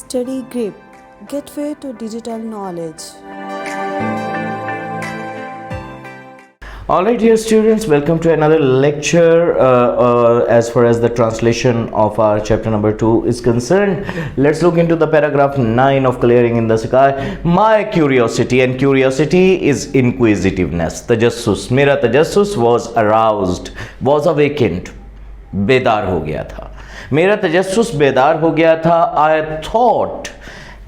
Steady grip. Get way to digital knowledge. Alright, dear students, welcome to another lecture as far as the translation of our chapter number 2 is concerned. Let's look into the paragraph 9 of Clearing in the Sky. My curiosity, and curiosity is inquisitiveness. Tajassus, मेरा tajassus was aroused, was awakened, बेदार हो गया था. मेरा तजस्सुस बेदार हो गया था. I thought,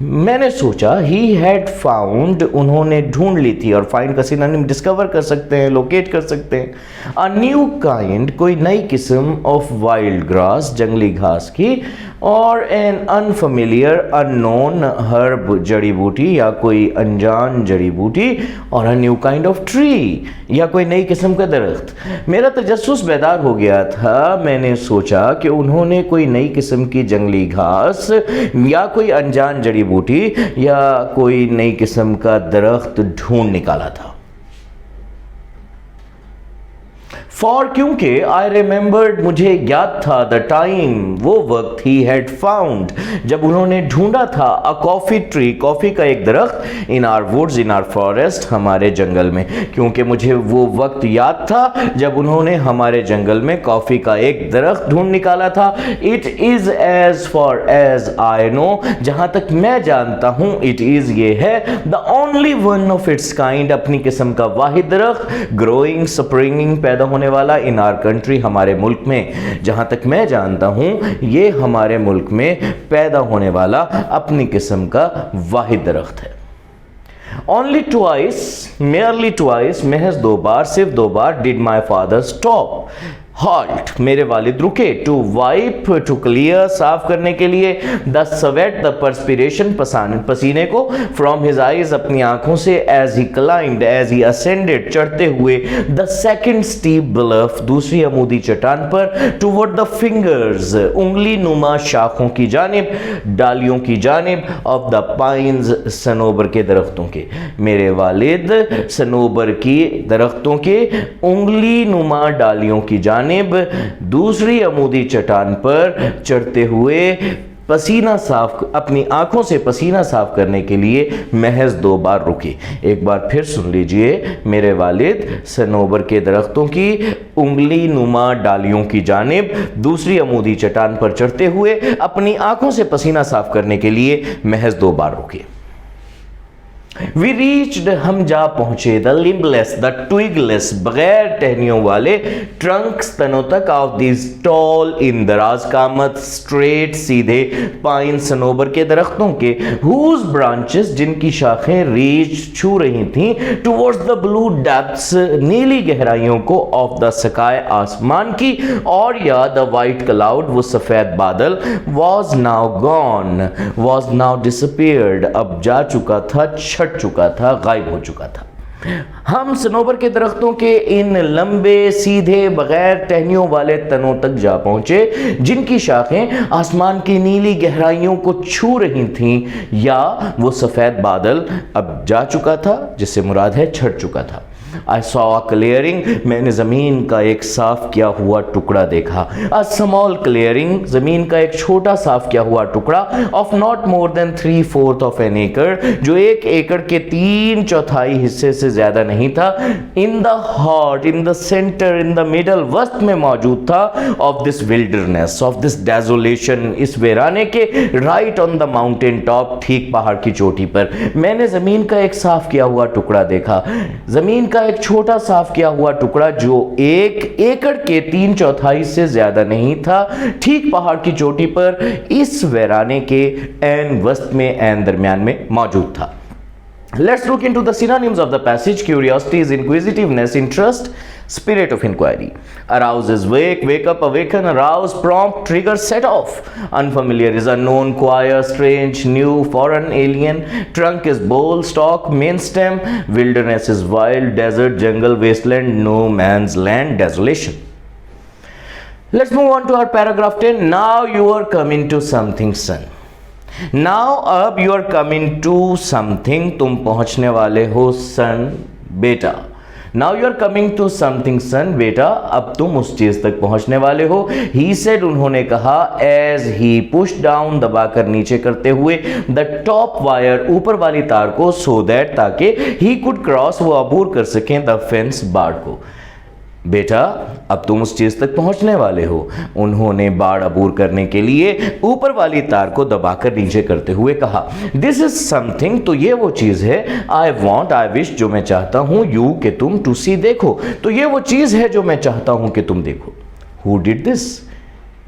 मैंने सोचा, ही हैड फाउंड, उन्होंने ढूंढ ली थी, और फाइंड का सिनोनिम डिस्कवर कर सकते हैं, लोकेट कर सकते हैं. अ न्यू काइंड, कोई नई किस्म ऑफ वाइल्ड ग्रास, जंगली घास की, और एन अनफेमिलियर अननोन हर्ब, जड़ी बूटी या कोई अनजान जड़ी बूटी, और a new kind of tree, या कोई नई किस्म का दरख्त. मेरा तजस्सुस बेदार हो गया था. मैंने सोचा कि उन्होंने कोई नई किस्म की जंगली घास या कोई अनजान जड़ी बूटी या कोई नई किस्म का दरख्त ढूंढ निकाला था. फॉर, क्योंकि आई रिमेंबर्ड, मुझे याद था, द टाइम, वो वक्त, ही हैड फाउंड, जब उन्होंने ढूंढा था, अ कॉफी ट्री, कॉफी का एक दरख्त, in our woods, in our forest, हमारे जंगल में. क्योंकि मुझे वो वक्त याद था जब उन्होंने हमारे जंगल में कॉफी का एक दरख्त ढूंढ निकाला था. It is as far as I know, जहां तक मैं जानता हूं, इट इज, ये है, the only one of its kind, अपनी किस्म का वाहिद दरख्त, ग्रोइंग, स्प्रिंगिंग, पैदा होने वाला, इन आर कंट्री, हमारे मुल्क में. जहां तक मैं जानता हूं, ये हमारे मुल्क में पैदा होने वाला अपनी किस्म का वाहिद दरख्त है. ओनली ट्वाइस, मेयरली ट्वाइस, महज 2 बार, सिर्फ 2 बार, did my father stop, halt, मेरे वालिद रुके, टू वाइप, टू क्लियर, साफ करने के लिए, द स्वेट, द पर्सपिरेशन, पसीने को, फ्रॉम हिज आईज, अपनी आंखों से, as he climbed, as he ascended, चढ़ते हुए, द सेकंड स्टीप ब्लफ, दूसरी अमूदी चट्टान पर, टुवर्ड द फिंगर्स, उंगली नुमा शाखों की जानिब, डालियों की जानिब, ऑफ द पाइन्स, सनोबर के दरख्तों के. मेरे वालिद सनोबर की दरख्तों के उंगली नुमा डालियों की जानिब, दूसरी अमूदी चट्टान पर चढ़ते हुए, पसीना साफ, अपनी आंखों से पसीना साफ करने के लिए महज 2 बार रुके. एक बार फिर सुन लीजिए. मेरे वालिद सनोबर के दरख्तों की उंगली नुमा डालियों की जानिब, दूसरी अमूदी चट्टान पर चढ़ते हुए, अपनी आंखों से पसीना साफ करने के लिए महज 2 बार रुके. We reached, हम जा पहुंचे, द लिम्बलेस, द ट्विगलेस, बगैर टहनियों वाले, ट्रंक्स, तनों तक, ऑफ दिस टॉल, इन दराज कामत, स्ट्रेट, सीधे, पाइन, सनोबर के दरख्तों के, whose branches, जिनकी शाखें, रीच, छू रही थीं, towards the blue depths, नीली गहराइयों को, of the sky, आसमान की, और या the white cloud, वो सफेद बादल, was now gone, was now disappeared, अब जा चुका था, छट चुका था, गायब हो चुका था. हम सनोबर के दरख्तों के इन लंबे, सीधे, बगैर टहनियों वाले तनों तक जा पहुंचे, जिनकी शाखें आसमान की नीली गहराइयों को छू रही थीं, या वो सफेद बादल अब जा चुका था, जिससे मुराद है छट चुका था. I saw a clearing, मैंने ज़मीन का एक साफ किया हुआ टुकड़ा देखा. A small clearing, ज़मीन का एक छोटा साफ किया हुआ टुकड़ा, of not more than 3/4 of an acre, जो 1 एकड़ के 3/4 हिस्से से ज़्यादा नहीं था. In the heart, in the center, in the middle, वस्त में मौजूद था, of this wilderness, of this desolation, इस वीराने के, right on the mountain top, ठीक पहाड़ की चोटी पर. मैंने ज़मीन का एक साफ किया हुआ टुकड़ा देखा. ज़मीन का एक छोटा साफ किया हुआ टुकड़ा जो 1 एकड़ के 3/4 से ज्यादा नहीं था, ठीक पहाड़ की चोटी पर, इस वीराने के एन वस्त में, एन दरमियान में मौजूद था. Let's look into the synonyms of the passage. Curiosity is inquisitiveness, interest, spirit of inquiry. Arouse is wake, wake up, awaken, arouse, prompt, trigger, set off. Unfamiliar is unknown, queer, strange, new, foreign, alien. Trunk is bole, stalk, main stem. Wilderness is wild, desert, jungle, wasteland, no man's land, desolation. Let's move on to our paragraph 10. Now you are coming to something, son. Now, अब, you are coming to something, तुम पहुंचने वाले हो, son, बेटा. Now you are coming to something son, बेटा अब तुम उस चीज तक पहुंचने वाले हो। ही सेड, उन्होंने कहा, एज ही पुश डाउन, दबाकर नीचे करते हुए, द टॉप वायर, ऊपर वाली तार को, सो दैट, ताकि, ही कुड क्रॉस, वो अबूर कर सकें, द फेंस, बाड़ को। बेटा अब तुम उस चीज तक पहुंचने वाले हो। उन्होंने बाड़ अबूर करने के लिए ऊपर वाली तार को दबाकर नीचे करते हुए कहा, दिस इज समथिंग, तो ये वो चीज है, आई वॉन्ट, आई विश, जो मैं चाहता हूं, यू, कि तुम, टू सी, देखो, तो ये वो चीज है जो मैं चाहता हूं कि तुम देखो। Who did this?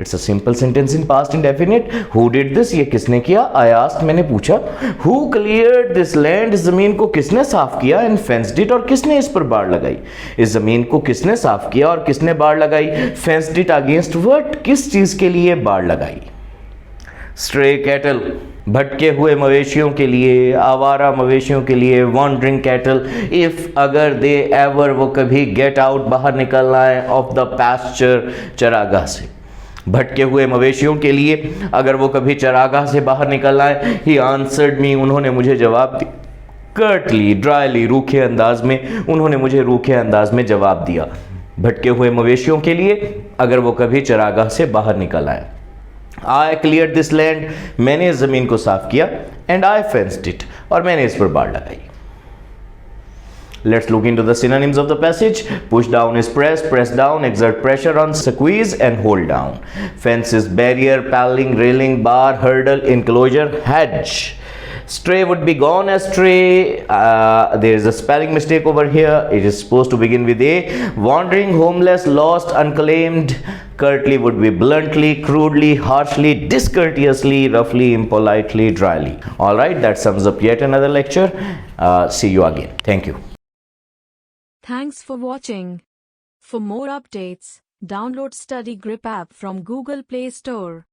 It's a simple sentence in past indefinite. Who did this, ये किसने किया? आई आस्क्ड, मैंने पूछा। हु क्लियर्ड दिस लैंड, इस जमीन को किसने साफ किया? एंड फेंस्ड इट, और किसने इस पर बाड़ लगाई? इस जमीन को किसने साफ किया और किसने बाड़ लगाई? फेंस्ड इट अगेंस्ट व्हाट, किस चीज के लिए बाड़ लगाई? स्ट्रे कैटल, भटके हुए मवेशियों के लिए, आवारा मवेशियों के लिए, वॉन्डरिंग कैटल, इफ, अगर, दे एवर, वो कभी, गेट आउट, बाहर निकलना है, ऑफ द पास्चर, चरागाह से। भटके हुए मवेशियों के लिए, अगर वो कभी चरागाह से बाहर निकलना है। ही आंसर्ड मी, उन्होंने मुझे जवाब दिया। कर्टली, ड्राइली, रूखे अंदाज में, उन्होंने मुझे रूखे अंदाज में जवाब दिया। भटके हुए मवेशियों के लिए, अगर वो कभी चरागाह से बाहर निकल आए। आई क्लियर दिस लैंड, मैंने इस जमीन को साफ किया। एंड आई फेंस्ड इट, और मैंने इस पर बाड़ लगाई। Let's look into the synonyms of the passage. Push down is press, press down, exert pressure on, squeeze and hold down. Fence is barrier, paling, railing, bar, hurdle, enclosure, hedge. Stray would be gone astray. There is a spelling mistake over here. It is supposed to begin with A. Wandering, homeless, lost, unclaimed. Curtly would be bluntly, crudely, harshly, discourteously, roughly, impolitely, dryly. All right, that sums up yet another lecture. See you again. Thank you. Thanks for watching. For more updates, download Study Grip app from Google Play Store.